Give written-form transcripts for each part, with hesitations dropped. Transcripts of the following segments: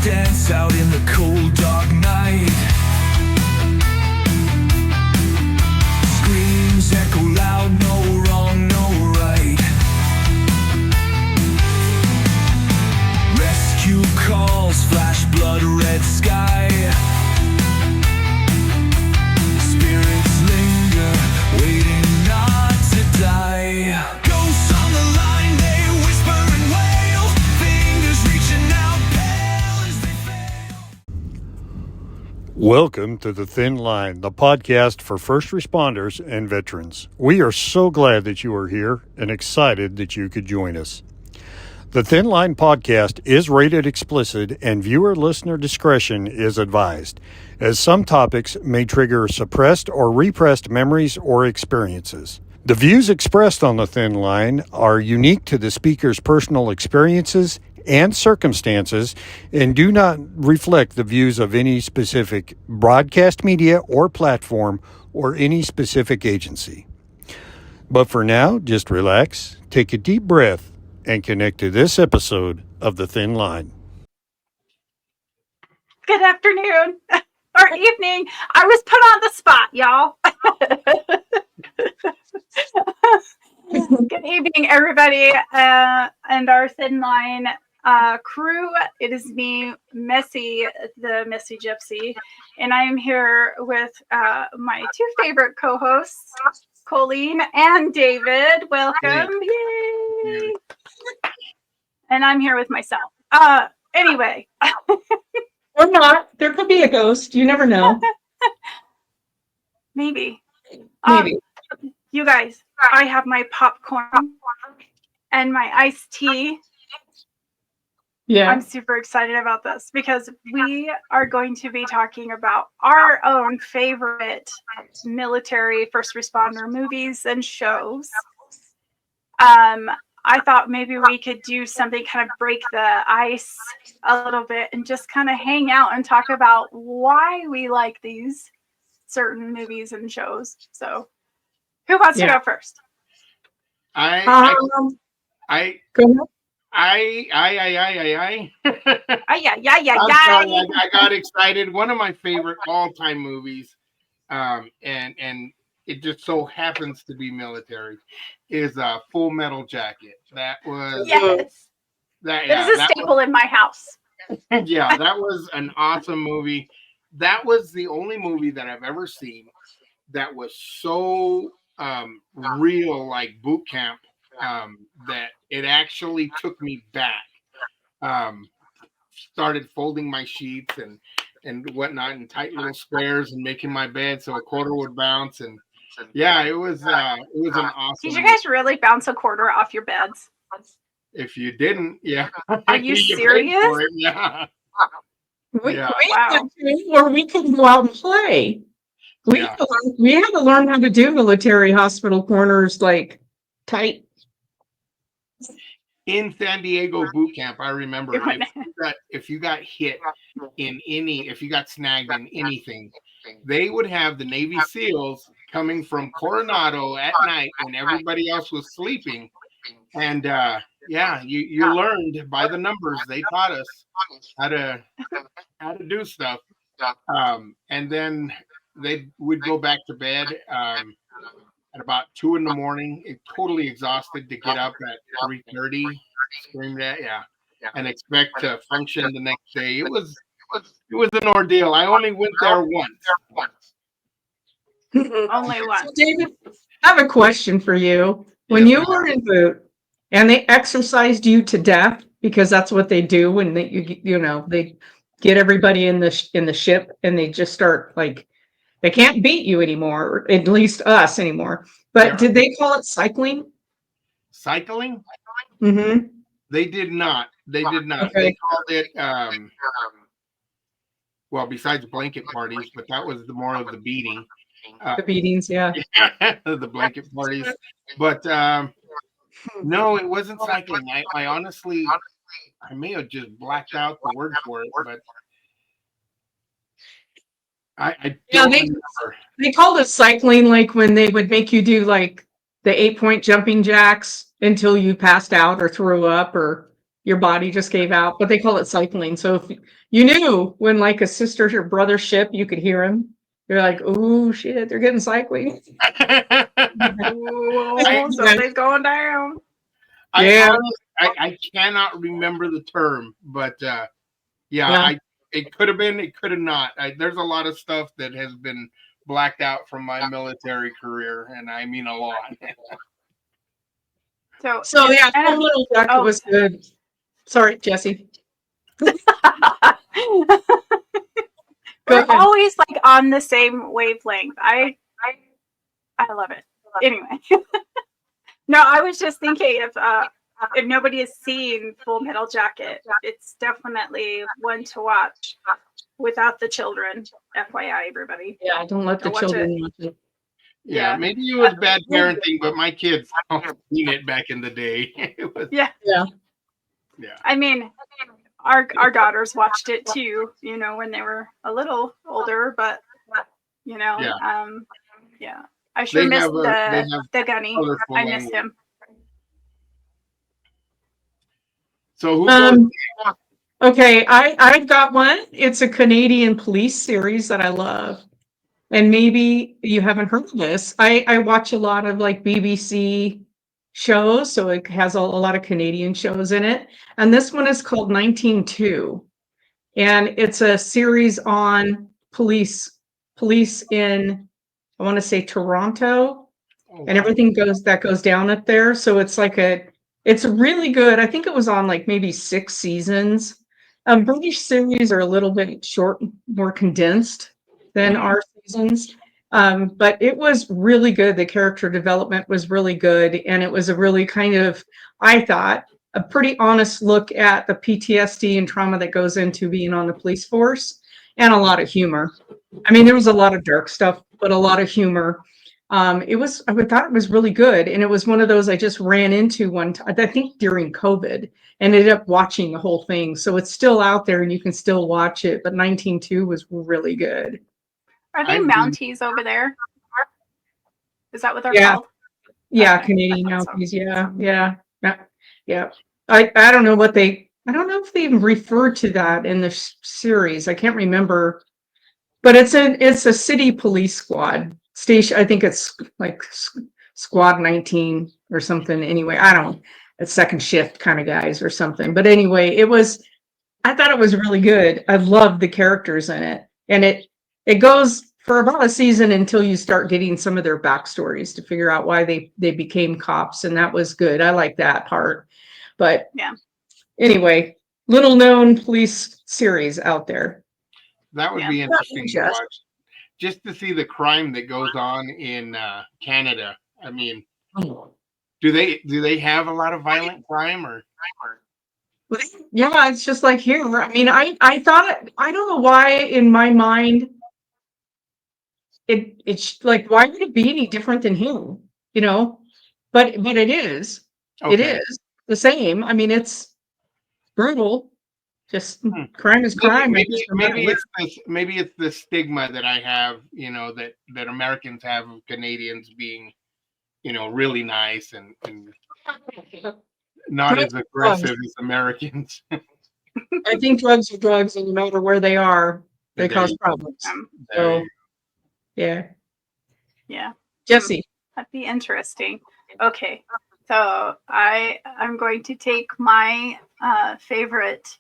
dance out in the cold dark night. Screams echo loud, no wrong, no right. Rescue calls flash blood red sky. Spirits linger, waiting not to die. Ghosts on the line, they whisper and wail. Fingers reaching out, pale as they fail. Welcome to The Thin Line, the podcast for first responders and veterans. We are so glad that you are here and excited that you could join us. The Thin Line podcast is rated explicit and viewer-listener discretion is advised, as some topics may trigger suppressed or repressed memories or experiences. The views expressed on The Thin Line are unique to the speaker's personal experiences and circumstances and do not reflect the views of any specific broadcast media or platform or any specific agency. But for now, just relax, take a deep breath, and connect to this episode of The Thin Line. Good afternoon or evening. I was put on the spot, y'all. Good evening, everybody, and our Thin Line crew. It is me, Messy, the Messy Gypsy, and I am here with my two favorite co-hosts, Colleen and David. Welcome. Yay! And I'm here with myself. Anyway. Or not. There could be a ghost. You never know. Maybe. Maybe. You guys, I have my popcorn and my iced tea. Yeah. I'm super excited about this because we are going to be talking about our own favorite military first responder movies and shows. I thought maybe we could do something kind of break the ice a little bit and just kind of hang out and talk about why we like these certain movies and shows. So, who wants to go first? Go ahead. I got excited. One of my favorite all-time movies, and it just so happens to be military, is Full Metal Jacket. That was That is a staple in my house. Yeah, that was an awesome movie. That was the only movie that I've ever seen that was so real, like boot camp, that it actually took me back. Started folding my sheets and whatnot in tight little squares and making my bed so a quarter would bounce, and yeah, it was an awesome. Did you guys really bounce a quarter off your beds? If you didn't, yeah. Are you serious? Yeah. We Yeah. had to, or we could go out and play. We had to learn how to do military hospital corners like tight. In San Diego boot camp, I remember if you got hit if you got snagged in anything, they would have the Navy SEALs coming from Coronado at night when everybody else was sleeping. And you learned by the numbers. They taught us how to do stuff. And then they would go back to bed at about 2 a.m, totally exhausted, to get up at 3:30, screamed at, and expect to function the next day. It was an ordeal. I only went there once. Only one. So David, I have a question for you. When you were in boot and they exercised you to death, because that's what they do when they get everybody in the ship and they just start, like, they can't beat you anymore, or at least us anymore. But did they call it cycling? Cycling? Mm-hmm. They did not. Okay. They called it besides blanket parties, but that was more of the beating. The beatings, yeah. The blanket parties. But no, it wasn't cycling. I honestly, I may have just blacked out the word for it, but I don't remember. They called it cycling, like when they would make you do like the 8-point jumping jacks until you passed out or threw up, or your body just gave out, but they call it cycling. So if you knew when like a sister or brother ship, you could hear them. You're like, oh shit, they're getting cycling. Ooh, something's going down. Yeah. I cannot remember the term, but Yeah. it could have been, it could have not. There's a lot of stuff that has been blacked out from my military career, and I mean a lot. So yeah, and- Full Metal Jacket oh. was good. Sorry, Jesse. Go We're ahead. always like on the same wavelength. I love it. Anyway. No, I was just thinking if nobody has seen Full Metal Jacket, it's definitely one to watch without the children. FYI, everybody. Yeah, don't let the Go watch children watch it. Yeah, maybe it was bad parenting, but my kids seen it back in the day. It was, Yeah. Yeah. yeah. I mean, our daughters watched it too, when they were a little older, but yeah. I sure They missed have the Gunny. colorful I missed language. him. So who goes? Okay, I've got one. It's a Canadian police series that I love. And maybe you haven't heard of this. I watch a lot of like BBC shows, so it has a lot of Canadian shows in it. And this one is called 192. And it's a series on police in, I want to say Toronto, Oh, and wow. everything goes down up there. So it's like it's really good. I think it was on like maybe 6 seasons. British series are a little bit short, more condensed than our seasons. But it was really good. The character development was really good. And it was a really kind of, I thought, a pretty honest look at the PTSD and trauma that goes into being on the police force, and a lot of humor. I mean, there was a lot of dark stuff, but a lot of humor. I thought it was really good. And it was one of those I just ran into one time, I think during COVID, and ended up watching the whole thing. So it's still out there and you can still watch it. But 192 was really good. Are they I've been- Mounties over there? Is that what they're Yeah. called? Yeah, Okay. Canadian I thought so. Mounties. Yeah. I don't know what I don't know if they even refer to that in the series. I can't remember, but it's a city police squad station. I think it's like Squad 19 or something. Anyway, I don't. It's second shift kind of guys or something. But anyway, I thought it was really good. I loved the characters in it, and it goes for about a season until you start getting some of their backstories to figure out why they became cops, and that was good. I like that part. But Yeah. anyway, little known police series out there. That would Yeah. be interesting to Just- watch, just to see the crime that goes on in Canada. I mean, do they have a lot of violent crime or? Yeah, it's just like here. I mean, I thought I don't know why in my mind it's like, why would it be any different than him? But it is. It Okay. is the same. I mean, it's brutal. Just crime is crime. Maybe it's the stigma that I have, that Americans have of Canadians being, really nice and not as aggressive as Americans. I think drugs are drugs, and no matter where they are, they cause problems. So, yeah. Yeah. Jesse. That'd be interesting. Okay. So I'm going to take my favorite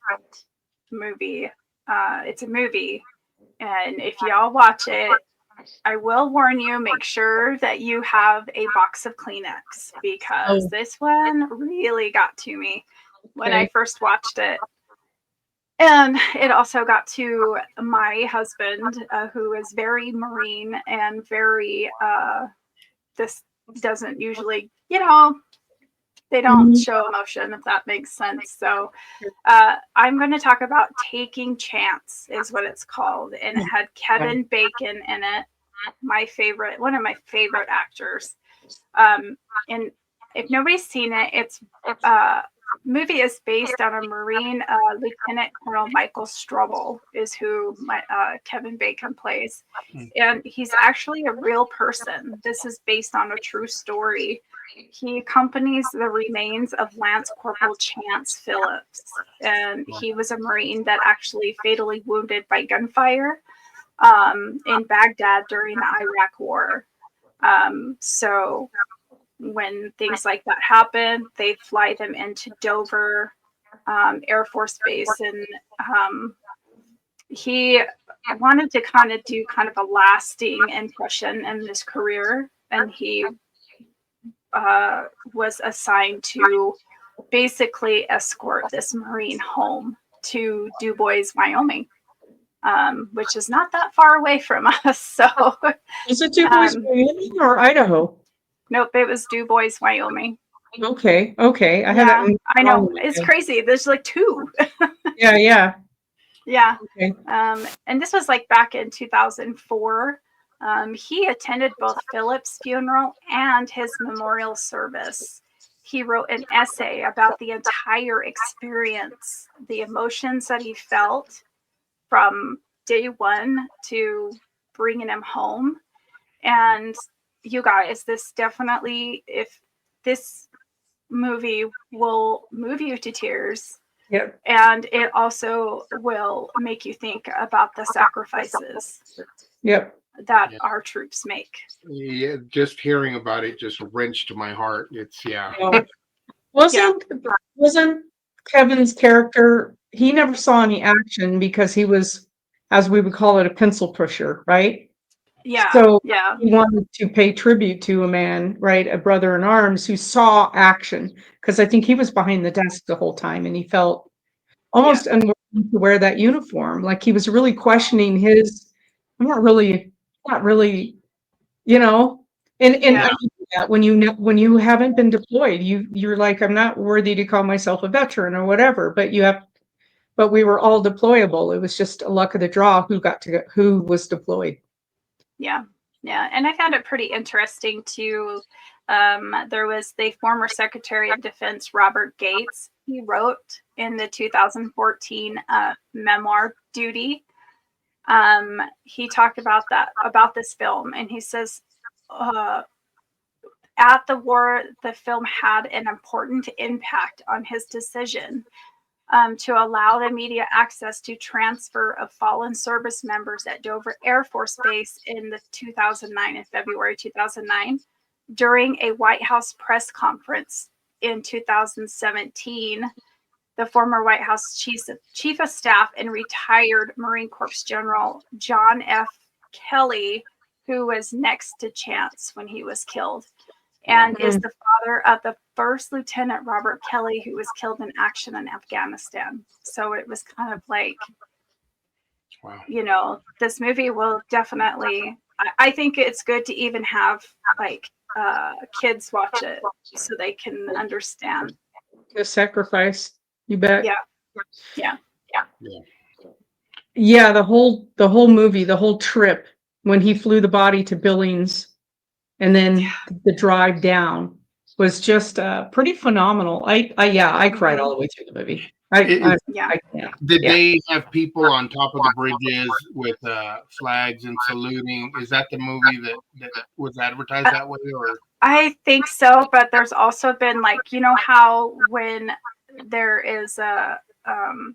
movie. It's a movie. And if y'all watch it, I will warn you, make sure that you have a box of Kleenex, because this one really got to me when I first watched it. And it also got to my husband, who is very Marine and very, this doesn't usually, they don't show emotion, if that makes sense. So I'm going to talk about Taking Chance is what it's called. And it had Kevin Bacon in it, one of my favorite actors. And if nobody's seen it, it's movie is based on a Marine, Lieutenant Colonel Michael Strobel is who Kevin Bacon plays. And he's actually a real person. This is based on a true story. He accompanies the remains of Lance Corporal Chance Phillips. And he was a Marine that actually fatally wounded by gunfire in Baghdad during the Iraq War. So when things like that happen, they fly them into Dover Air Force Base. And he wanted to kind of do kind of a lasting impression in his career. And he was assigned to basically escort this Marine home to Du Bois, Wyoming, which is not that far away from us. So, Is it Du Bois, Wyoming or Idaho? Nope, it was Du Bois, Wyoming. Okay. I had Yeah, that I know. It's crazy. There's like two. Yeah. Yeah. Okay. And this was like back in 2004. He attended both Philip's funeral and his memorial service. He wrote an essay about the entire experience, the emotions that he felt from day one to bringing him home. And you guys, this definitely, if this movie will move you to tears. Yep. And it also will make you think about the sacrifices Yep. that our troops make. Yeah, just hearing about it just wrenched my heart. It's Wasn't Kevin's character, he never saw any action because he was, as we would call it, a pencil pusher, right? Yeah. So yeah. he wanted to pay tribute to a man, right, a brother in arms who saw action, because I think he was behind the desk the whole time and he felt almost unworthy to wear that uniform. Like he was really questioning his, I'm not really, you know, and Yeah. I mean that when you haven't been deployed, you're like, I'm not worthy to call myself a veteran or whatever, but we were all deployable. It was just a luck of the draw who was deployed. Yeah. And I found it pretty interesting too. There was the former Secretary of Defense, Robert Gates. He wrote in the 2014 memoir, Duty. He talked about this film, and he says, at the war, the film had an important impact on his decision to allow the media access to transfer of fallen service members at Dover Air Force Base in February 2009, during a White House press conference in 2017. The former White House Chief of Staff and retired Marine Corps General John F. Kelly, who was next to Chance when he was killed, and is the father of the first Lieutenant Robert Kelly, who was killed in action in Afghanistan. So it was kind of like, wow. This movie will definitely, I think it's good to even have like kids watch it so they can understand The sacrifice, you bet. Yeah. The whole movie, the whole trip, when he flew the body to Billings and then the drive down was just pretty phenomenal. I cried all the way through the movie. Did they have people on top of the bridges with flags and saluting? Is that the movie that was advertised that way, or? I think so, but there's also been like, how when there is a I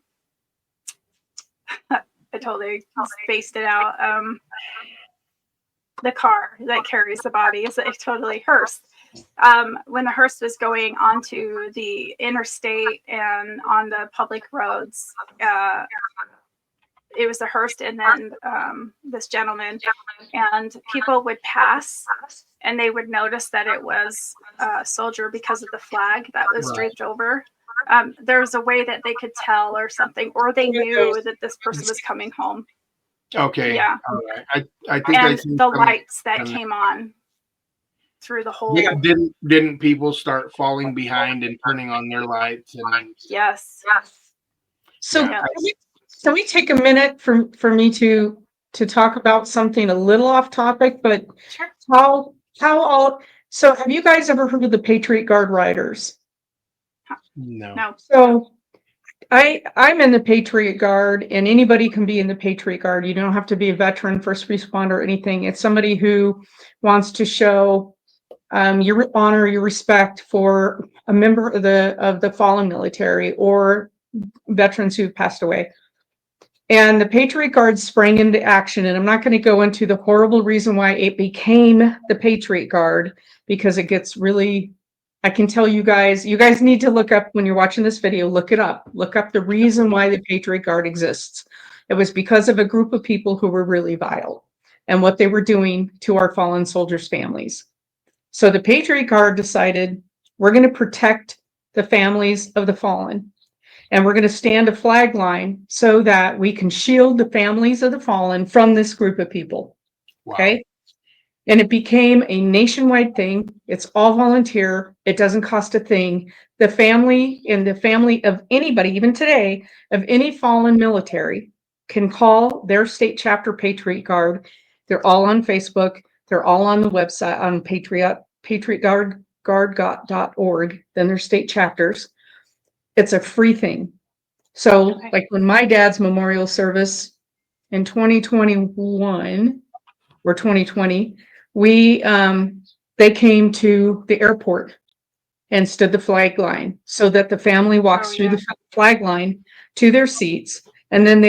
totally spaced it out. The car that carries the body is a totally hearse. When the hearse was going onto the interstate and on the public roads, it was a hearse, and then this gentleman, and people would pass and they would notice that it was a soldier because of the flag that was draped over. There was a way that they could tell or something, or they knew that this person was coming home. Okay. Yeah. All right. I think and the lights that came on through the whole. Yeah, didn't people start falling behind and turning on their lights? And yes. So can we take a minute for me to talk about something a little off topic, but sure. So have you guys ever heard of the Patriot Guard Riders? No. No. So I'm in the Patriot Guard, and anybody can be in the Patriot Guard. You don't have to be a veteran, first responder, or anything. It's somebody who wants to show your honor, your respect for a member of the fallen military or veterans who've passed away. And the Patriot Guard sprang into action, and I'm not going to go into the horrible reason why it became the Patriot Guard, because it gets really, I can tell you guys need to look up, when you're watching this video, look it up. Look up the reason why the Patriot Guard exists. It was because of a group of people who were really vile and what they were doing to our fallen soldiers' families. So the Patriot Guard decided, we're going to protect the families of the fallen. And we're going to stand a flag line so that we can shield the families of the fallen from this group of people. Wow. Okay. And it became a nationwide thing. It's all volunteer. It doesn't cost a thing. The family of anybody, even today, of any fallen military can call their state chapter Patriot Guard. They're all on Facebook. They're all on the website on patriotguard.org. Then there's state chapters. It's a free thing. So Okay. like when my dad's memorial service in 2021 or 2020, they came to the airport and stood the flag line so that the family walks through the flag line to their seats. And then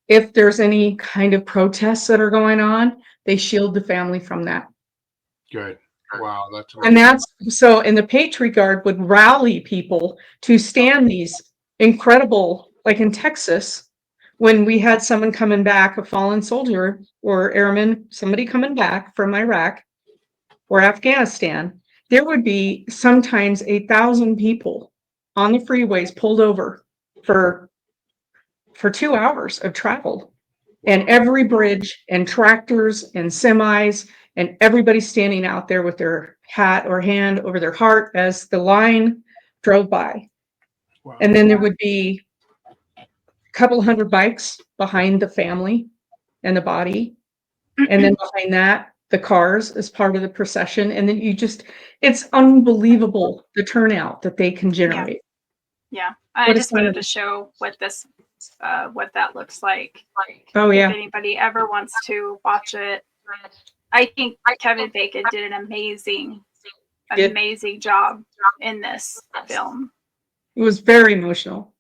if there's any kind of protests that are going on, they shield the family from that. Good. Wow. That's And and the Patriot Guard would rally people to stand these incredible, like in Texas, when we had someone coming back, a fallen soldier or airman, somebody coming back from Iraq or Afghanistan, there would be sometimes 1,000 people on the freeways pulled over for 2 hours of travel, and every bridge and tractors and semis and everybody standing out there with their hat or hand over their heart as the line drove by. Wow. And then there would be a couple hundred bikes behind the family and the body. And then behind that, the cars as part of the procession. And then it's unbelievable the turnout that they can generate. Yeah. I What just is one wanted of to show what that looks like. Oh, If yeah. anybody ever wants to watch it, I think Kevin Bacon did an amazing job in this film. It was very emotional.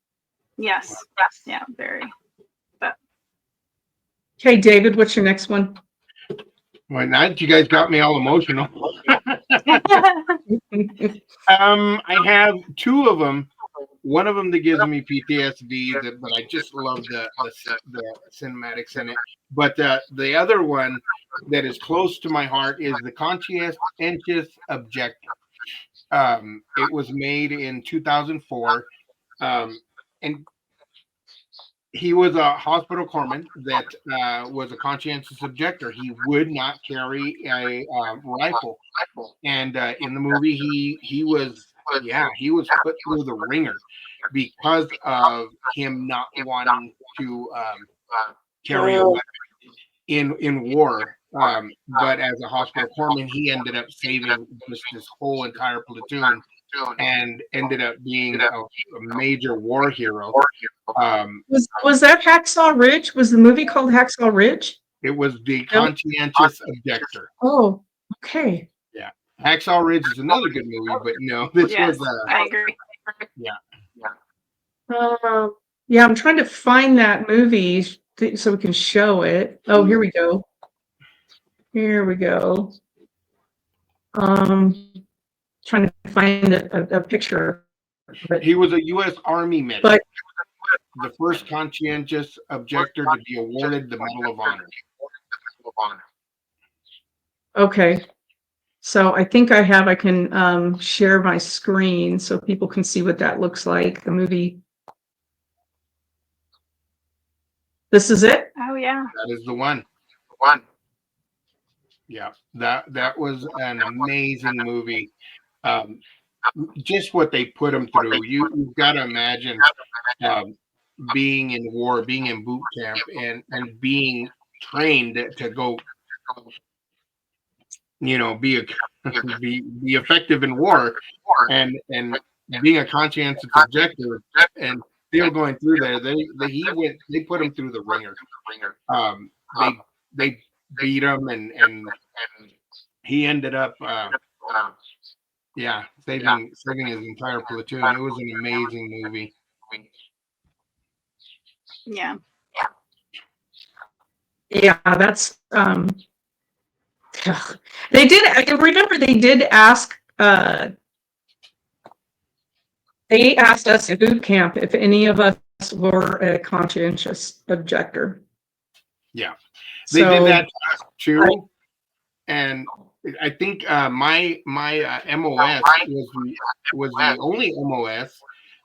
Yes. Yeah, very. Okay, David, what's your next one? Well, now that you guys got me all emotional. I have two of them. One of them that gives me PTSD, but I just love the cinematics in it. But the other one that is close to my heart is The Conscientious Objector. It was made in 2004, and he was a hospital corpsman that was a conscientious objector. He would not carry a rifle, and in the movie, he was put through the ringer because of him not wanting to carry a weapon in war. But as a hospital corpsman, he ended up saving just this whole entire platoon and ended up being a major war hero. Was that Hacksaw Ridge? Was the movie called Hacksaw Ridge? It was The Conscientious Objector. Oh, okay. Yeah. Hacksaw Ridge is another good movie, but no, this Yes, was I agree. Yeah, I'm trying to find that movie so we can show it. Oh, here we go. Here we go. Trying to find a picture. he was a U.S. Army medic. But The first conscientious objector to be awarded the Medal of Honor. okay. So I think I can share my screen so people can see what that looks like. The movie. This is it? Oh yeah. That is the one. Yeah, that was an amazing movie. Just what they put him through. You've got to imagine being in war, being in boot camp, and being trained to go, be effective in war, and being a conscientious objector, and still going through there. They put him through the ringer. They beat him, and he ended up saving his entire platoon. It was an amazing movie. Yeah. Yeah, that's they did. I remember they did ask. They asked us at boot camp if any of us were a conscientious objector. Yeah, they So, did that too, and I think my MOS was the only MOS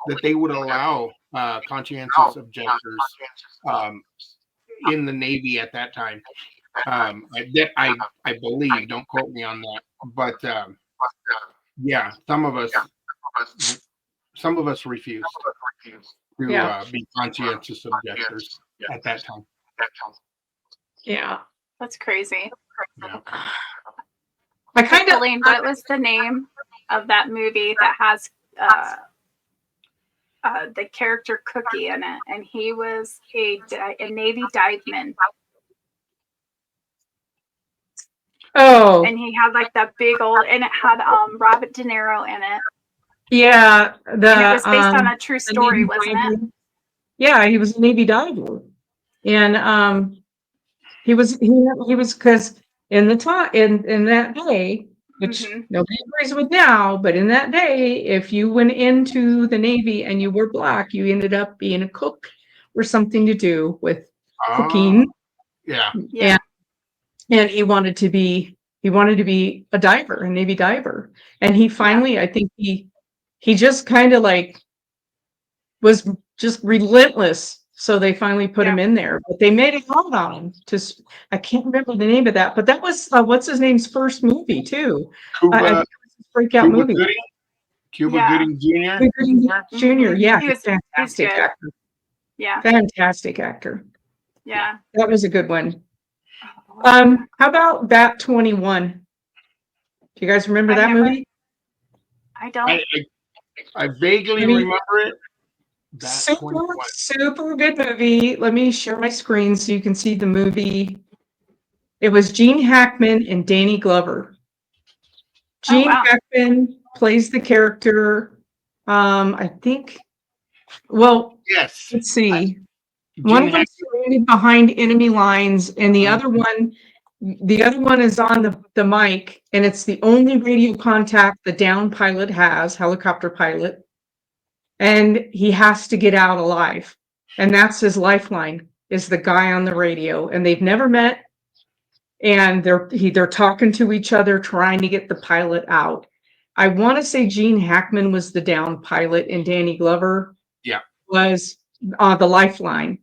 that they would allow conscientious objectors in the Navy at that time. I believe. Don't quote me on that, but yeah, some of us refused to be conscientious objectors at that time. yeah, That's crazy. Yeah. I kind of. Colleen, what was the name of that movie that has the character Cookie in it? And he was a Navy diveman. Oh, And he had like that big old, and it had Robert De Niro in it. yeah. And it was based on a true story, wasn't it? Yeah, he was a Navy diver, and he was because in the time in that day, which nobody agrees with now, but in that day, if you went into the Navy and you were black, you ended up being a cook or something to do with cooking. Yeah. Yeah. And he wanted to be a diver, a Navy diver. And he finally, I think he just kind of like was just relentless. So they finally put him in there, but they made it hard on him. I can't remember the name of that, but that was what's his name's first movie too. I think it was his breakout movie. Cuba Gooding Jr. Cuba Gooding Jr. Yeah, He was fantastic good. actor. Yeah. Fantastic actor. Yeah. That was a good one. How about Bat 21? Do you guys remember that movie? I don't. I vaguely remember it. Super good movie. Let me share my screen so you can see the movie. It was Gene Hackman and Danny Glover. Gene Hackman plays the character. I think. Well, yes. Let's see. One of them is behind enemy lines, and the other one is on the mic, and it's the only radio contact the down pilot has, helicopter pilot, and he has to get out alive, and that's his lifeline, is the guy on the radio, and they've never met, and they're talking to each other, trying to get the pilot out. I want to say Gene Hackman was the down pilot, and Danny Glover was the lifeline,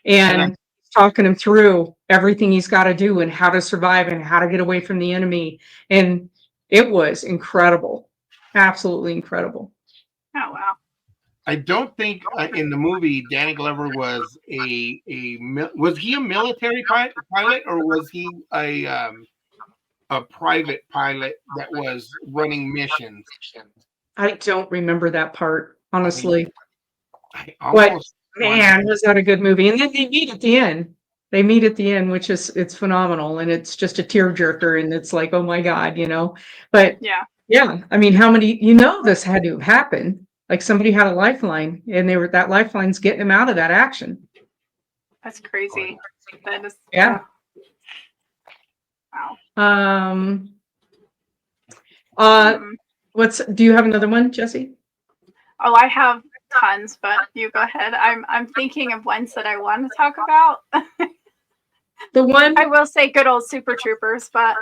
and talking him through everything he's got to do and how to survive and how to get away from the enemy. And it was incredible. Absolutely incredible. Oh, wow. I don't think in the movie Danny Glover was was he a military pilot, or was he a private pilot that was running missions? I don't remember that part, honestly. But man, was that a good movie? And then they meet at the end. Which it's phenomenal, and it's just a tearjerker, and it's like, oh my God, But yeah, I mean, how many? This had to happen. Like somebody had a lifeline, and that lifeline's getting them out of that action. That's crazy. That is, yeah. Wow. Do you have another one, Jesse? Oh, I have tons, but you go ahead. I'm thinking of ones that I want to talk about. The one I will say, good old Super Troopers, but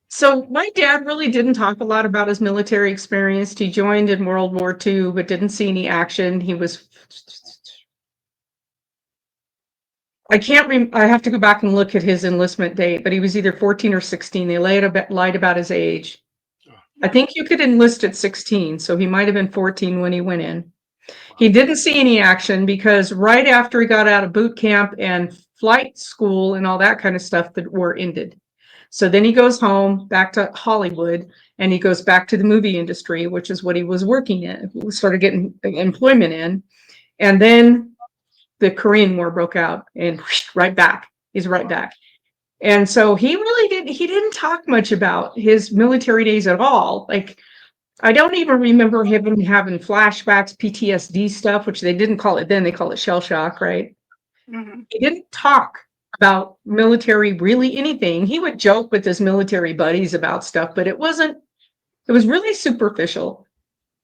so my dad really didn't talk a lot about his military experience. He joined in World War II, but didn't see any action. He was. I have to go back and look at his enlistment date, but he was either 14 or 16. They lied about his age. I think you could enlist at 16, so he might have been 14 when he went in. He didn't see any action because right after he got out of boot camp and flight school and all that kind of stuff, the war ended. So then he goes home back to Hollywood and he goes back to the movie industry, which is what he was working in, started getting employment in. And then the Korean War broke out and right back. He's right back. And so he didn't talk much about his military days at all. Like, I don't even remember him having flashbacks, PTSD stuff, which they didn't call it then, they call it shell shock, right? Mhm. He didn't talk about military, really anything. He would joke with his military buddies about stuff, but it was really superficial.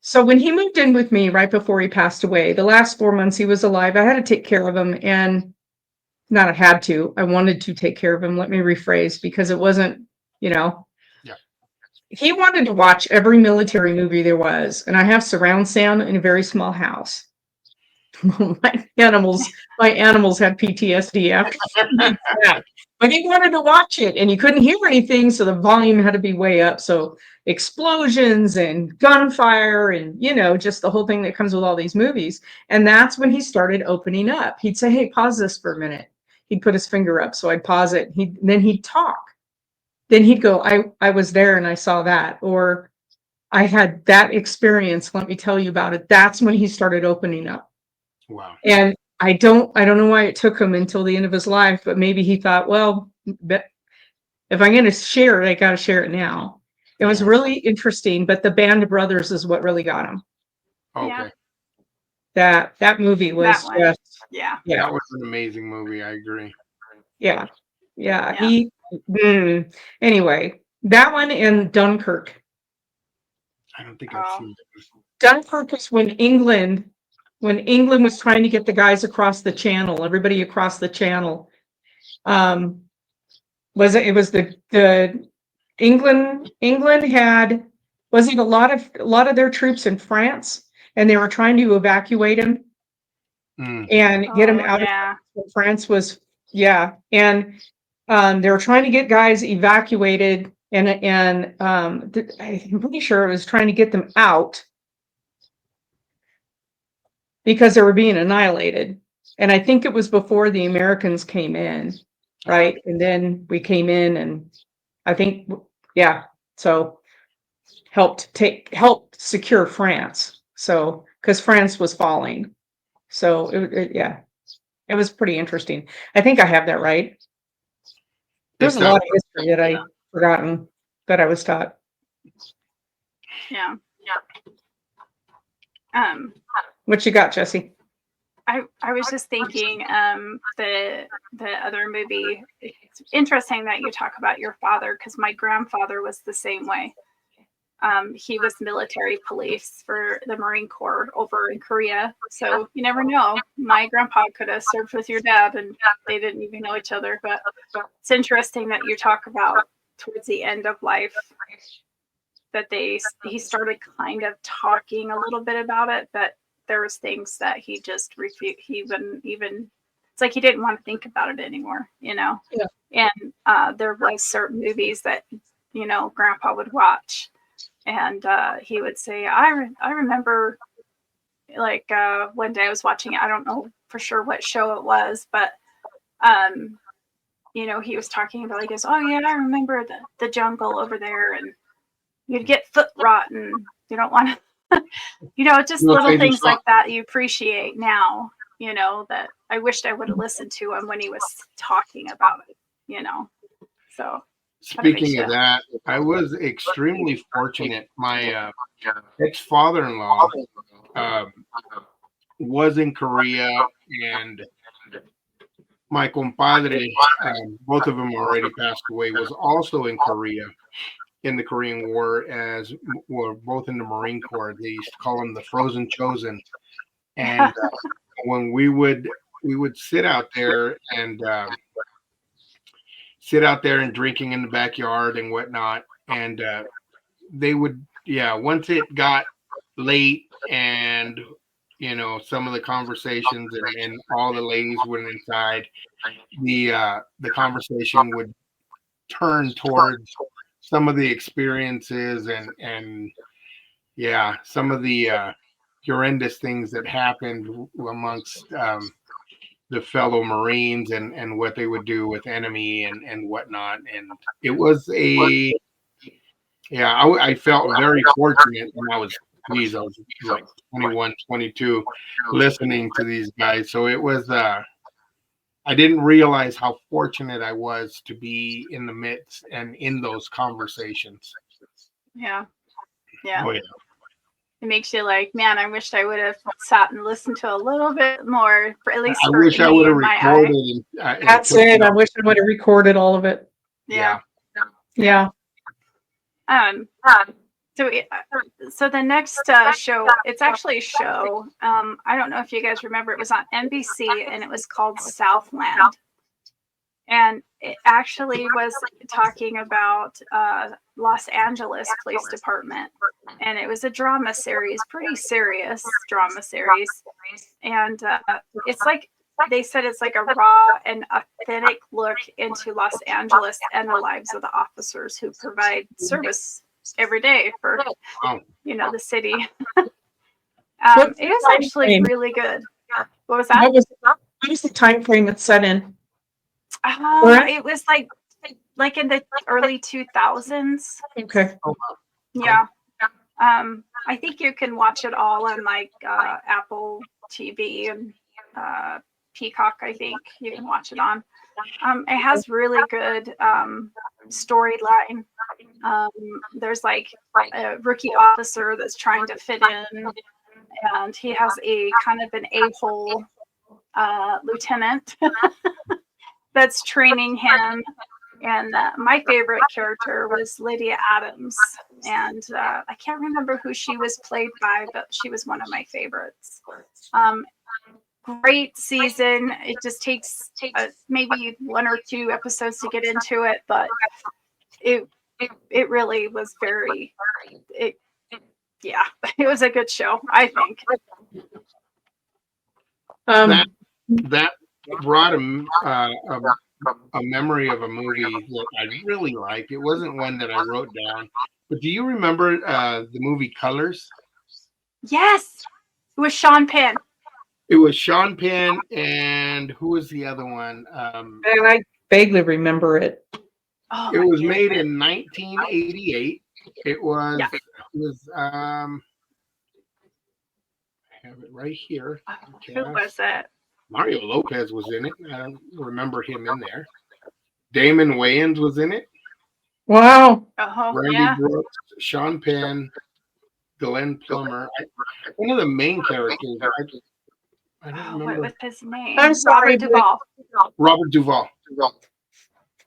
So when he moved in with me right before he passed away, the last 4 months he was alive, I had to take care of him. And not I had to, I wanted to take care of him. Let me rephrase, because it wasn't, Yeah. he wanted to watch every military movie there was. And I have surround sound in a very small house. my animals had PTSD after that. But he wanted to watch it and he couldn't hear anything, so the volume had to be way up. So explosions and gunfire and just the whole thing that comes with all these movies. And that's when he started opening up. He'd say, "Hey, pause this for a minute." He'd put his finger up, so I'd pause it. Then he'd talk. Then he'd go, I was there and I saw that, or I had that experience. Let me tell you about it. That's when he started opening up. Wow. And I don't know why it took him until the end of his life, but maybe he thought, well, if I'm going to share it, I got to share it now. It was really interesting, but the Band of Brothers is what really got him. Okay. Yeah. That movie was That one. just, Yeah. That was an amazing movie. I agree. yeah. Anyway, that one and Dunkirk. I don't think I've Oh. seen it. Dunkirk was when England was trying to get the guys across the channel, everybody across the channel. It was the England had, wasn't a lot of their troops in France, and they were trying to evacuate them and get them out of France was, and they were trying to get guys evacuated, and I'm pretty sure it was trying to get them out because they were being annihilated. And I think it was before the Americans came in, right? And then we came in, and I think, so helped secure France. So, because France was falling. So, it was pretty interesting. I think I have that right. There's a lot of history that I forgotten that I was taught. Yeah. What you got, Jesse? I was just thinking, the other movie. It's interesting that you talk about your father, because my grandfather was the same way. He was military police for the Marine Corps over in Korea. So you never know. My grandpa could have served with your dad and they didn't even know each other. But it's interesting that you talk about towards the end of life that he started kind of talking a little bit about it, but there was things that he just refused. He wouldn't even, it's like he didn't want to think about it anymore, Yeah. And there was certain movies that, grandpa would watch. And he would say, I remember, like, one day I was watching it. I don't know for sure what show it was, but, he was talking about, he goes, "Oh, yeah, I remember the jungle over there. And you'd get foot rot and you don't want to, just little things like that you appreciate now, that I wished I would have listened to him when he was talking about it, So. Speaking of that, I was extremely fortunate. My ex-father-in-law was in Korea, and my compadre, both of them already passed away, was also in Korea in the Korean War, as were both in the Marine Corps. They used to call them the Frozen Chosen. And when we would sit out there and drinking in the backyard and whatnot. And they would, once it got late and, some of the conversations and all the ladies went inside, the conversation would turn towards some of the experiences and some of the horrendous things that happened amongst the fellow Marines and what they would do with enemy and whatnot. And it was I felt very fortunate when I was like 21, 22, listening to these guys. So it was, I didn't realize how fortunate I was to be in the midst and in those conversations. Yeah. Yeah. Oh, yeah. It makes you like, man, I wish I would have sat and listened to a little bit more, for, at least I for wish I me would have and my eye. recorded. And That's put it. I up. wish I would have recorded all of it. Yeah. Yeah. So, so the next show, it's actually a show. I don't know if you guys remember, it was on NBC and it was called Southland. And it actually was talking about Los Angeles Police Department. And it was a drama series, pretty serious drama series. And it's like, they said it's like a raw and authentic look into Los Angeles and the lives of the officers who provide service every day for, the city. It was actually really good. What was that? What was the time frame it's set in? It was like in the early 2000s. Okay. Yeah. I think you can watch it all on like Apple TV and Peacock. I think you can watch it on. It has really good storyline. There's like a rookie officer that's trying to fit in, and he has a kind of an a-hole lieutenant that's training him. And my favorite character was Lydia Adams, and I can't remember who she was played by, but she was one of my favorites. Great season. It just takes maybe 1 or 2 episodes to get into it, but it really was it was a good show, I think. That brought a memory of a movie that I really liked. It wasn't one that I wrote down, but do you remember the movie Colors? Yes, it was Sean Penn. It was Sean Penn, and who was the other one? And I vaguely remember it. It was made in 1988. It was I have it right here. Who was it? Mario Lopez was in it. I don't remember him in there. Damon Wayans was in it. Wow. Randy Brooks, Sean Penn, Glenn Plummer. One of the main characters. I don't remember. What was his name? I'm sorry, Robert Duvall.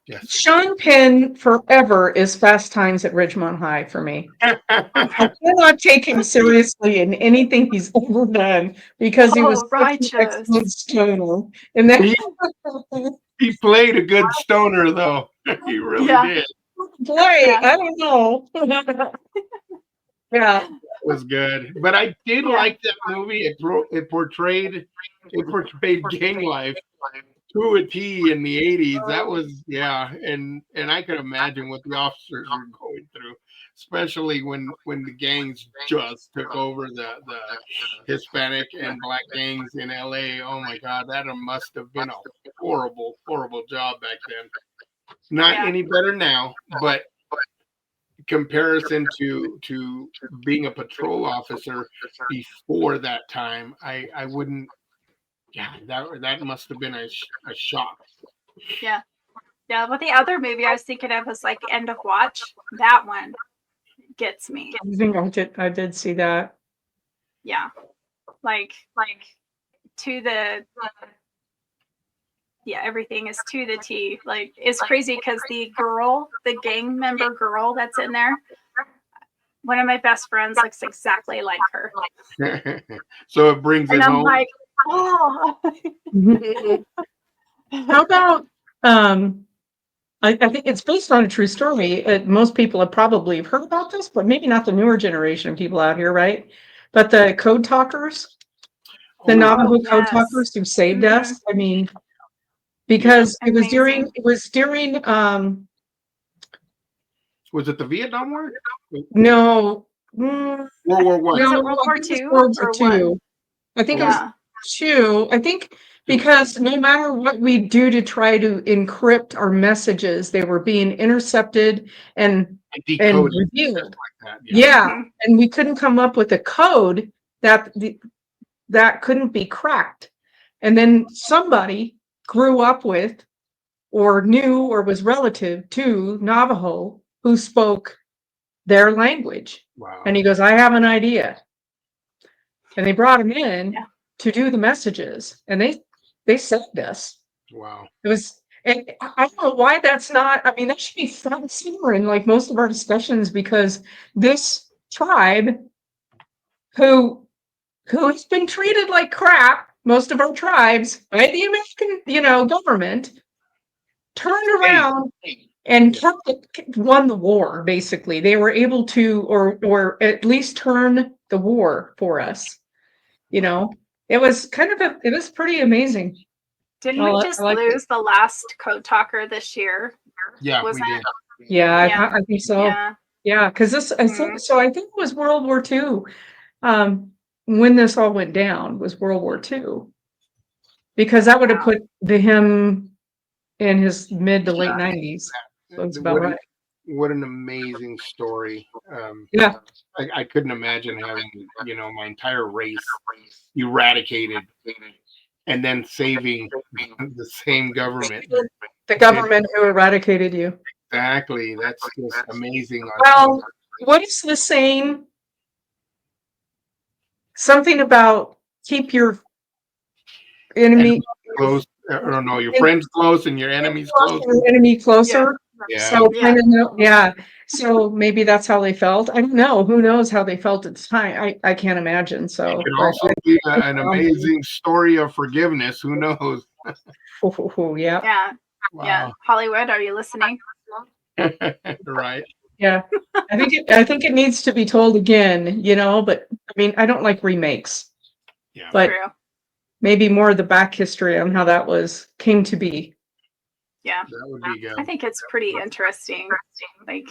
Yes. Sean Penn forever is Fast Times at Ridgemont High for me. I cannot take him seriously in anything he's ever done because he was such an excellent stoner. And then he played a good stoner, though. He really did. Boy, I don't know. Yeah, it was good, but I did like that movie. It portrayed gang life to a T in the 80s. That was and I could imagine what the officers were going through, especially when the gangs just took over the Hispanic and black gangs in LA. Oh my God, that must have been a horrible job back then. Not any better now, but comparison to being a patrol officer before that time, I wouldn't. Yeah, that must have been a shock. Yeah. But the other movie I was thinking of was like End of Watch. That one gets me. I did see that. Yeah, like to the. Yeah, everything is to the T. Like, it's crazy because the gang member girl that's in there, one of my best friends looks exactly like her. So it brings it home. And I'm like, oh. How about, I think it's based on a true story. Most people have probably heard about this, but maybe not the newer generation of people out here, right? But the Code Talkers, the Navajo Code Talkers who saved us. I mean, because it was during was it the Vietnam War? No. World War One. No, World War II? World War II. I think it was II. I think because no matter what we do to try to encrypt our messages, they were being intercepted and Decoded revealed. like that. Yeah, Mhm. and we couldn't come up with a code that couldn't be cracked. And then somebody grew up with or knew or was relative to Navajo who spoke their language. Wow. And he goes, I have an idea. And they brought him in Yeah. to do the messages, and they saved us. Wow. It was, and I don't know why that's not, I mean, that should be front and center in like most of our discussions, because this tribe who has been treated like crap, most of our tribes, by the American, government, turned around and won the war. Basically, they were able to, or at least turn the war for us. It was it was pretty amazing. Didn't Well, we I just like it. lose the last code talker this year? Yeah, Was we that- did. Yeah, Yeah. I think so. Yeah. Yeah, because Mhm. so I think it was World War II. When this all went down was World War II, because that would have Wow. put him in his mid to late 90s. So it's about right. What an amazing story. Yeah. I couldn't imagine having, my entire race eradicated and then saving the same government. The government who eradicated you. Exactly. That's just amazing. Well, what is the saying? Something about keep your enemy Close. I don't know. Your friends close and your enemies close. your enemy closer. Yeah. So Yeah. yeah. So maybe that's how they felt. I don't know. Who knows how they felt at the time? I can't imagine. So It could also be an amazing story of forgiveness. Who knows? yeah. Yeah. Wow. Yeah. Hollywood, are you listening? Right. Yeah. I think it needs to be told again, but I mean, I don't like remakes. Yeah. But True. maybe more of the back history on how that came to be. Yeah. That would be good. I think it's pretty interesting. Like,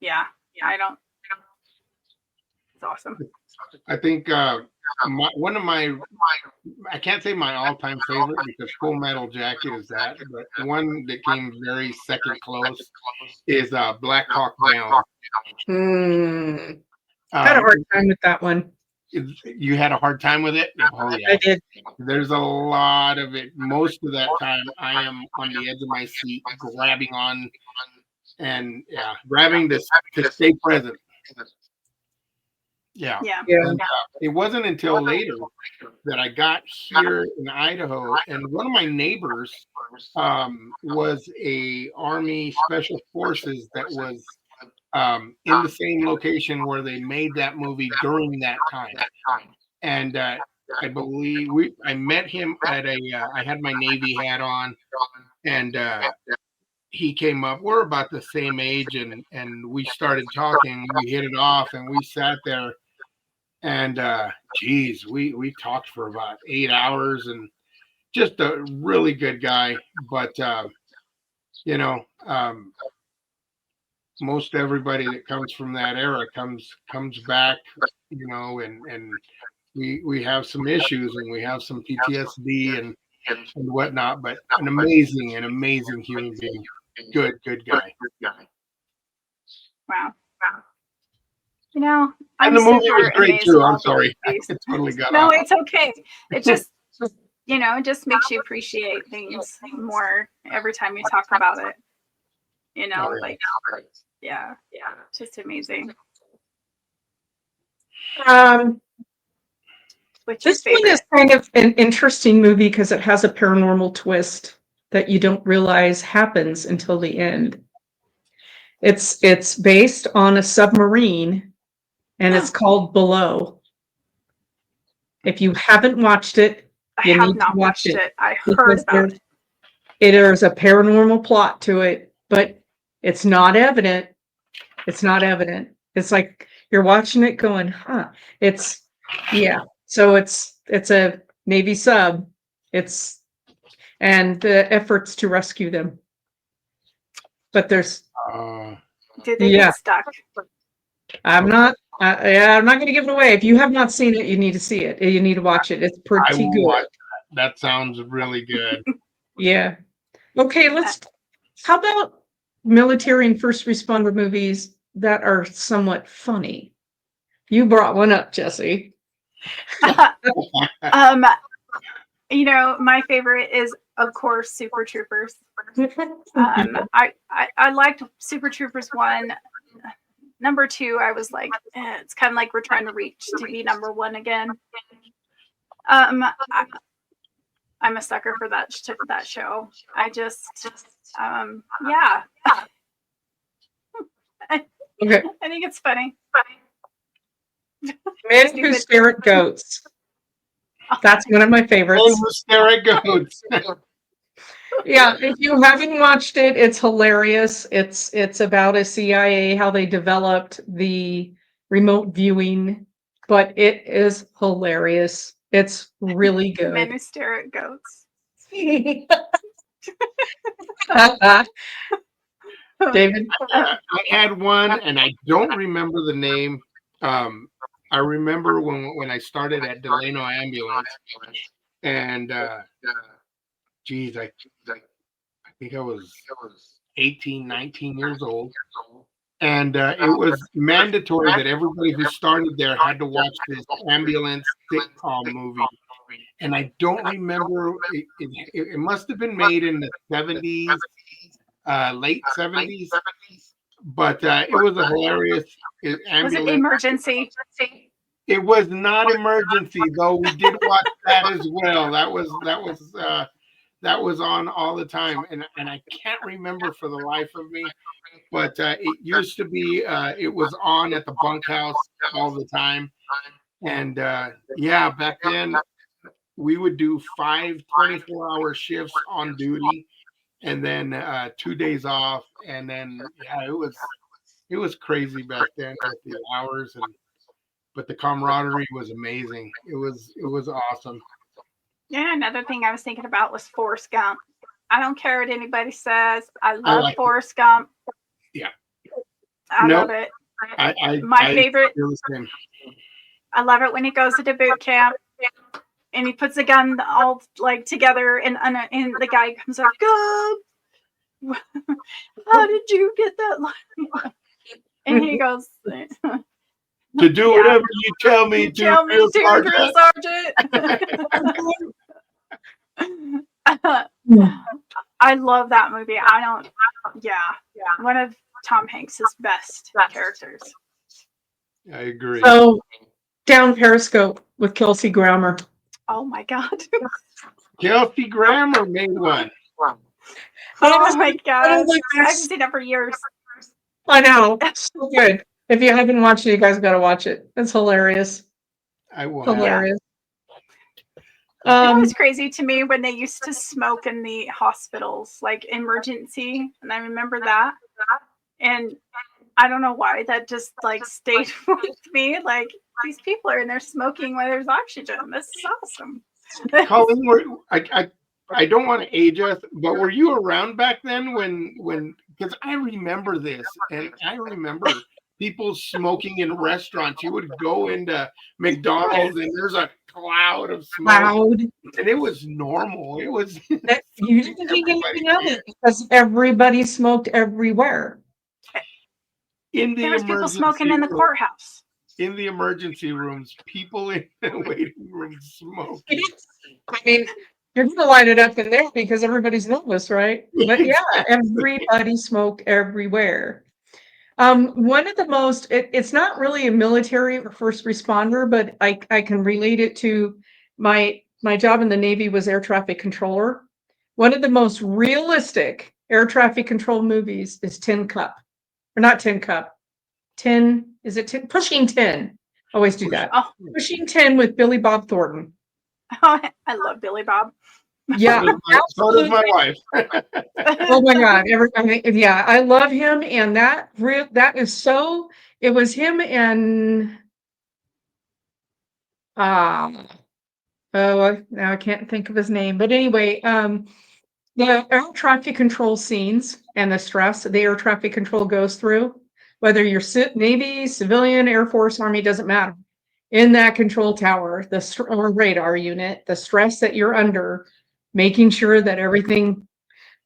yeah. It's awesome. I think one of my, I can't say my all-time favorite because Full Metal Jacket is that, but one that came very second close is Black Hawk Down. Had a hard time with that one. You had a hard time with it? Oh yeah. I did. There's a lot of it. Most of that time, I am on the edge of my seat, grabbing on, and grabbing this to stay present. Yeah. Yeah. And, it wasn't until later that I got here in Idaho, and one of my neighbors was a Army Special Forces that was in the same location where they made that movie during that time. And I believe I met him at I had my Navy hat on, and he came up. We're about the same age, and we started talking. We hit it off, and we sat there, and geez, we talked for about 8 hours, and just a really good guy. But most everybody that comes from that era comes back, and we have some issues, and we have some PTSD and whatnot, but an amazing human being. Good guy. Wow. And I'm the movie was super great amazed too. with all I'm these sorry. I movies. totally got No, off. it's okay. It just, it just makes you appreciate things more every time you talk about it. Oh, yeah. Like, yeah, it's just amazing. What's your This one favorite? is kind of an interesting movie because it has a paranormal twist that you don't realize happens until the end. It's based on a submarine, and it's called Below. If you haven't watched it, I you have need to not watch watched it. it. I because heard about it. there's a paranormal plot to it, but it's not evident. It's not evident. It's like you're watching it going, huh? So it's a Navy sub. And the efforts to rescue them. But there's Did they yeah. get stuck? I'm not going to give it away. If you have not seen it, you need to see it. You need to watch it. It's I pretty will good. watch That sounds really good. Yeah. Okay, how about military and first responder movies that are somewhat funny? You brought one up, Jesse. um, my favorite is, of course, Super Troopers. I liked Super Troopers 1. Number 2, I was like, it's kind of like we're trying to reach to be number 1 again. I'm a sucker for that show. I just, yeah. Okay. I think it's funny. Men Who Stare at Goats. That's one of my favorites. Oh, hysteric goats. Yeah, if you haven't watched it, it's hilarious. It's about a CIA, how they developed the remote viewing, but it is hilarious. It's really Men good. Who Stare at Goats. David? I had one, and I don't remember the name. I remember when I started at Delano Ambulance, and geez, I think I was 18, 19 years old. And it was mandatory that everybody who started there had to watch this ambulance sitcom movie. And I don't remember, it must have been made in the 70s, late 70s. But it was a hilarious Was it ambulance. Emergency? It was not Emergency, though. We did watch that as well. That was on all the time, and I can't remember for the life of me. But it used to be it was on at the bunkhouse all the time, and yeah, back then we would do 5 24-hour shifts on duty, and then 2 days off, and then yeah, it was crazy back then with the hours, but the camaraderie was amazing. It was awesome. Yeah, another thing I was thinking about was Forrest Gump. I don't care what anybody says. I love like Forrest Gump. Yeah. I Nope. love it. My favorite. I love it when he goes into boot camp and he puts the gun all like together, and the guy comes up, "Gump, how did you get that line?" And he goes, To do whatever you tell me "You tell me to, Drill Sergeant." I love that movie. Yeah, one of Tom Hanks's best characters. I agree. So, Down Periscope with Kelsey Grammer. Oh my God. Kelsey Grammer made one. Oh my God. I like haven't seen that for years. I know. So good. If you haven't watched it, you guys got to watch it. It's hilarious. I will. Hilarious. It was crazy to me when they used to smoke in the hospitals, like emergency, and I remember that. And I don't know why that just like stayed with me. Like, these people are in there smoking while there's oxygen. This is awesome. Colleen, I don't want to age us, but were you around back then when because I remember this, and I remember people smoking in restaurants. You would go into McDonald's and there's a cloud of smoke, and it was normal. It was you didn't think anything of it because everybody smoked everywhere. There was people smoking in the courthouse. In the emergency rooms, people in the waiting rooms smoke. I mean, you're gonna light it up in there because everybody's nervous, right? But yeah, everybody smoked everywhere. One of the most, it's not really a military or first responder, but I can relate it to my job in the Navy was air traffic controller. One of the most realistic air traffic control movies is Tin Cup. Or not Tin Cup. Pushing 10. Always do that. Oh. Pushing 10 with Billy Bob Thornton. I love Billy Bob. Yeah. So does my wife. Oh my God. Yeah, I love him. And that is so, it was him and now I can't think of his name. But anyway, the air traffic control scenes and the stress the air traffic control goes through, whether you're Navy, civilian, Air Force, Army, doesn't matter. in that control tower, or radar unit, the stress that you're under, making sure that everything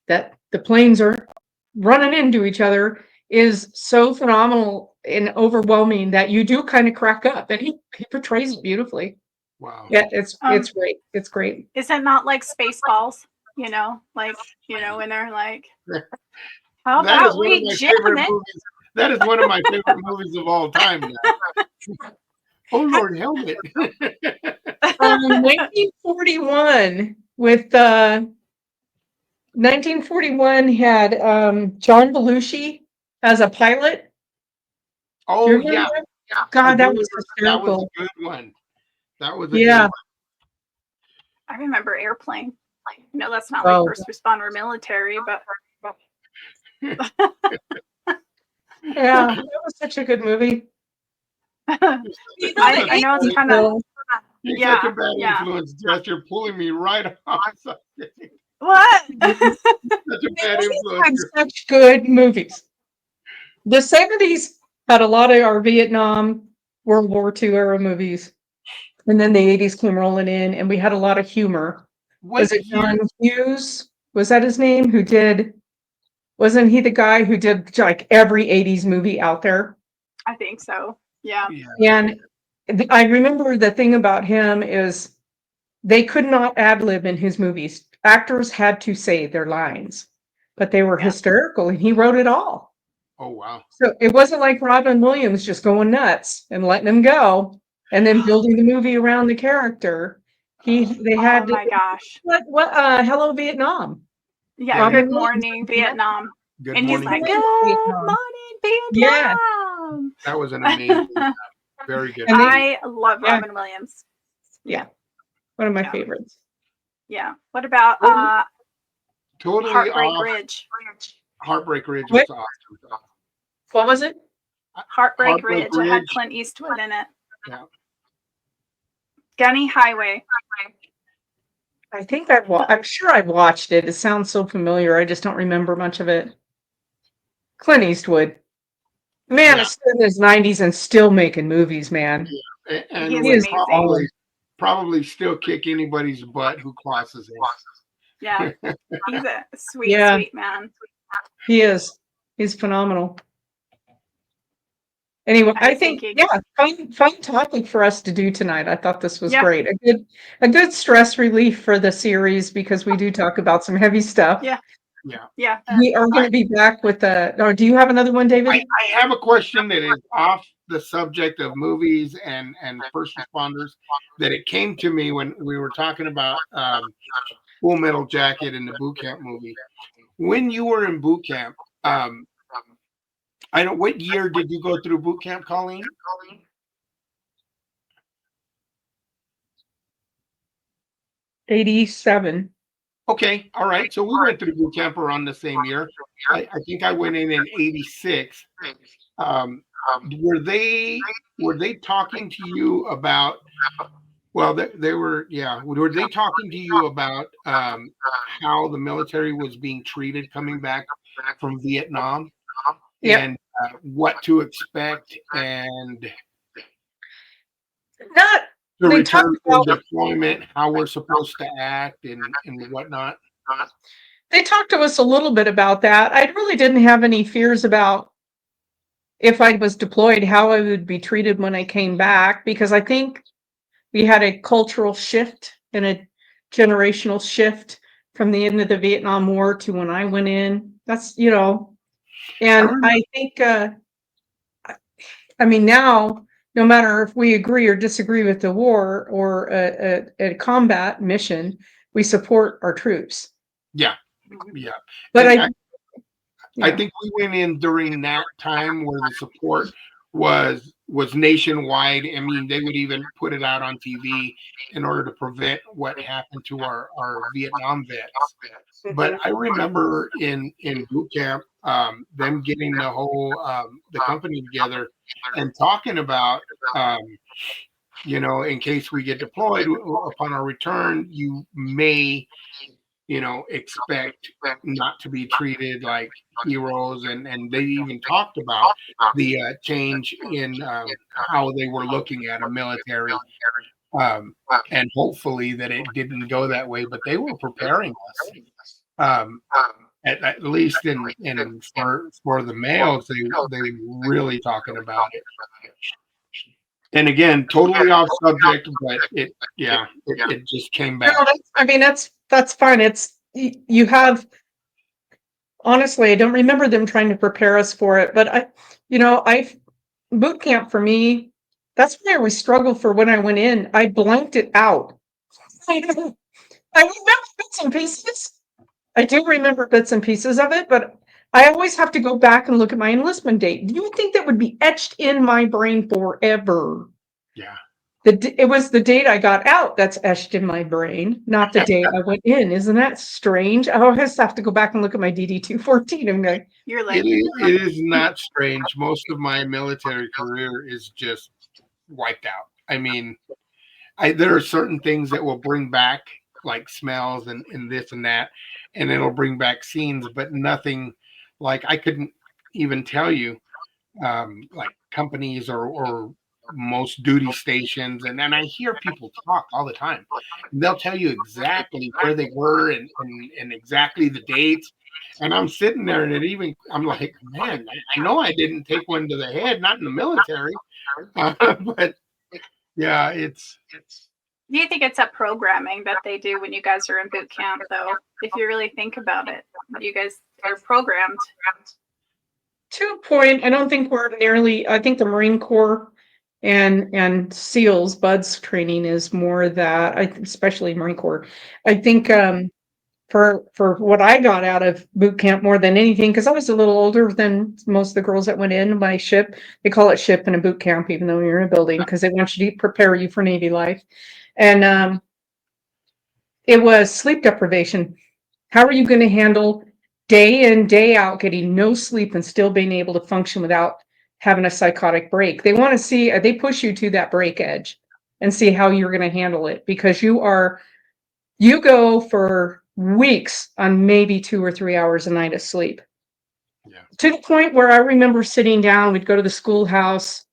that the planes are running into each other is so phenomenal and overwhelming that you do kind of crack up. And he portrays it beautifully. Wow. Yeah, it's Um, great. It's great. Is it not like Spaceballs? You know, like, you know, when they're like, how That is about one of we my jam favorite it? movies. That is one of my favorite movies of all time. Now. Oh Lord, helmet. 1941 with 1941 had John Belushi as a pilot. Do you Oh remember yeah, that? yeah. I God, do that was remember that was hysterical. a good one. That was a Yeah. good one. I remember Airplane. No, that's not Oh. like first responder military, but Yeah, that was such a good movie. I know it's kind of, You're yeah, such a bad yeah. influence, Jess. You're pulling me right off something. What? Such a bad influence. Had such good movies. The 70s had a lot of our Vietnam, World War II era movies. And then the 80s came rolling in, and we had a lot of humor. What Was it year? John Hughes? Was that his name? Wasn't he the guy who did like every 80s movie out there? I think so. Yeah. And I remember the thing about him is they could not ad lib in his movies. Actors had to say their lines, but they were Yeah. hysterical, and he wrote it all. Oh wow. So it wasn't like Robin Williams just going nuts and letting him go and then building the movie they character. They had Oh my gosh. Hello Vietnam. Yeah. Robin Good Williams. morning, Vietnam. Good And he's morning. like, Vietnam. good morning, Yeah. Vietnam. That was an amazing, very good. And movie. I love Yeah. Robin Williams. Yeah. One of my Yeah. favorites. Yeah. What about Totally Heartbreak off. Ridge? Heartbreak Ridge What? was awesome. What was it? Heartbreak Heartbreak Ridge. It had Ridge. Clint Eastwood in it. Yeah. Gunny Highway. I think I'm sure I've watched it. It sounds so familiar. I just don't remember much of it. Clint Eastwood. Man, Yeah. is still in his 90s and still making movies, man. And He is would amazing. probably still kick anybody's butt who crosses it. Yeah. He's a sweet, Yeah. sweet man. He is. He's phenomenal. Anyway, I I was think, thinking- fun topic for us to do tonight. I thought this was Yeah. great. A good stress relief for the series because we do talk about some heavy stuff. Yeah. Yeah. Yeah. We are going to be back with or do you have another one, David? I have a question that is off the subject of movies and first responders. That it came to me when we were talking about Full Metal Jacket and the boot camp movie. When you were in boot camp, I don't. What year did you go through boot camp, Colleen? 87. Okay, all right. So we went through boot camp around the same year. I think I went in '86. Were they talking to you about? Well, they were. Yeah. Were they talking to you about how the military was being treated coming back from Vietnam? Yep. And what to expect and Not the They return talked from about- deployment, how we're supposed to act and whatnot. They talked to us a little bit about that. I really didn't have any fears about if I was deployed, how I would be treated when I came back, because I think we had a cultural shift and a generational shift from the end of the Vietnam War to when I went in. That's, and I think, I mean, now, no matter if we agree or disagree with the war or a combat mission, we support our troops. Yeah. But And I yeah. think we went in during that time where the support was nationwide. I mean, they would even put it out on TV in order to prevent what happened to our Vietnam vets. But I remember in boot camp, them getting the whole the company together and talking about, in case we get deployed upon our return, you may expect not to be treated like heroes, and they even talked about the change in how they were looking at a military, um, and hopefully that it didn't go that way, but they were preparing us. Um, at least in for the males, they really talking about it. And again, totally off subject, but it just came back. No, that's fine. It's you have honestly, I don't remember them trying to prepare us for it, but I boot camp for me, that's why I always struggled for when I went in. I blanked it out. I remember bits and pieces. I do remember bits and pieces of it, but I always have to go back and look at my enlistment date. You would think that would be etched in my brain forever. Yeah. It was the date I got out that's etched in my brain, not the day I went in. Isn't that strange? I always have to go back and look at my DD-214 and go, You're like, it is not strange. Most of my military career is just wiped out. I mean, there are certain things that will bring back like smells and this and that, and it'll bring back scenes, but nothing like I couldn't even tell you like companies or most duty stations, and I hear people talk all the time. They'll tell you exactly where they were and exactly the dates. And I'm sitting there, and I'm like, man, I know I didn't take one to the head, not in the military, but yeah, it's. do you think it's a programming that they do when you guys are in boot camp, though? If you really think about it, you guys are programmed. to a point, I don't think we're nearly, I think the Marine Corps and SEALs, BUDS training is more that, especially Marine Corps. I think for what I got out of boot camp more than anything, because I was a little older than most of the girls that went in my ship. They call it ship in a boot camp, even though you're in a building, because they want you to prepare you for Navy life. And it was sleep deprivation. How are you going to handle day in, day out, getting no sleep and still being able to function without having a psychotic break? They want to see, they push you to that break edge and see how you're going to handle it, because you go for weeks on maybe 2 or 3 hours a night of sleep. Yeah. To the point where I remember sitting down, we'd go to the schoolhouse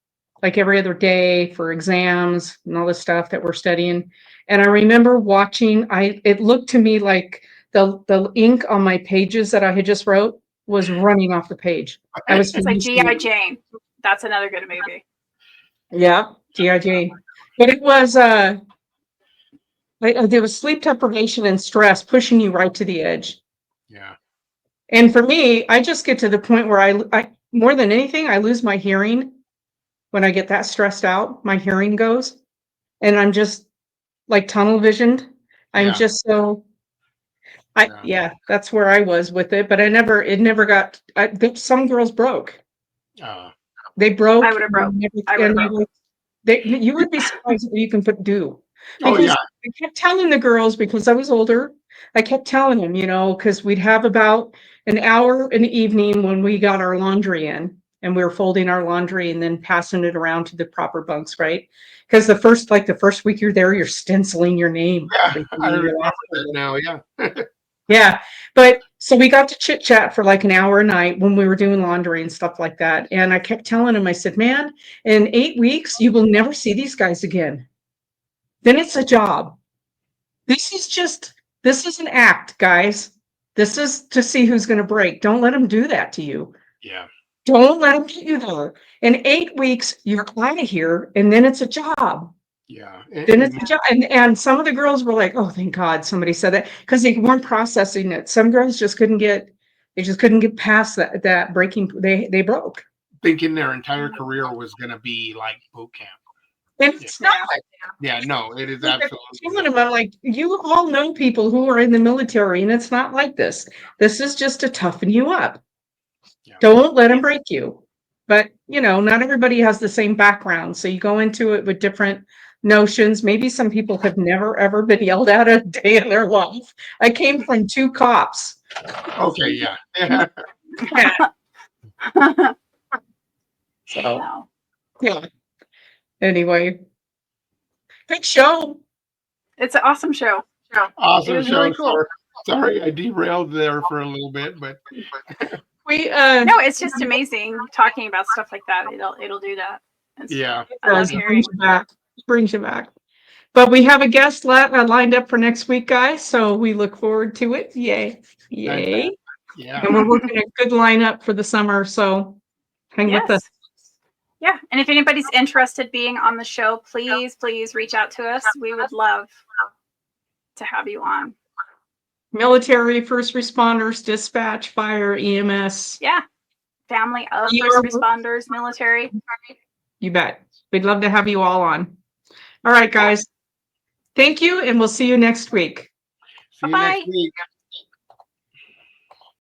like every other day for exams and all the stuff that we're studying. And I remember watching, it looked to me like the ink on my pages that I had just wrote was running off the page. I was It's like G.I. Jane. That's another good movie. Yeah, G.I. Jane. But it was there was sleep deprivation and stress pushing you right to the edge. Yeah. And for me, I just get to the point where I more than anything, I lose my hearing when I get that stressed out. My hearing goes, and I'm just like tunnel visioned. I'm just so. That's where I was with it, but it never got. Some girls broke. They broke. I would have broke. You would be surprised what you can do. Oh, Because yeah. I kept telling the girls, because I was older, I kept telling them, because we'd have about an hour in the evening when we got our laundry in, and we were folding our laundry and then passing it around to the proper bunks, right? Because the first week you're there, you're stenciling your name. Yeah, I remember that now, yeah. Yeah, but so we got to chit chat for like an hour a night when we were doing laundry and stuff like that. And I kept telling him, I said, man, in 8 weeks, you will never see these guys again. Then it's a job. This is an act, guys. This is to see who's going to break. Don't let them do that to you. Yeah. Don't let them get you there. In 8 weeks, you're out of here, and then it's a job. Yeah. Then it's a job. And some of the girls were like, oh, thank God somebody said that, because they weren't processing it. Some girls just couldn't get past that breaking. They broke. Thinking their entire career was going to be like boot camp. And it's not. Yeah, no, it is absolutely. I'm like, you all know people who are in the military, and it's not like this. This is just to toughen you up. Yeah. Don't let them break you. But, not everybody has the same background. So you go into it with different notions. Maybe some people have never, ever been yelled at a day in their life. I came from 2 cops. Okay, yeah. So, yeah. Anyway, good show. It's an awesome show. Awesome It was show. really cool. Sorry, I derailed there for a little bit, but We No, it's just amazing talking about stuff like that. It'll do that. It's, yeah. I love it hearing. brings you back. Brings you back. But we have a guest lined up for next week, guys. So we look forward to it. Yay. Yay. Yeah. And we're working a good lineup for the summer. So hang with us. Yes. Yeah. And if anybody's interested being on the show, please reach out to us. We would love to have you on. Military, first responders, dispatch, fire, EMS. Yeah. Family of You first are- responders, military. You bet. We'd love to have you all on. All right, guys. Thank you, and we'll see you next week. See you Bye-bye. next week.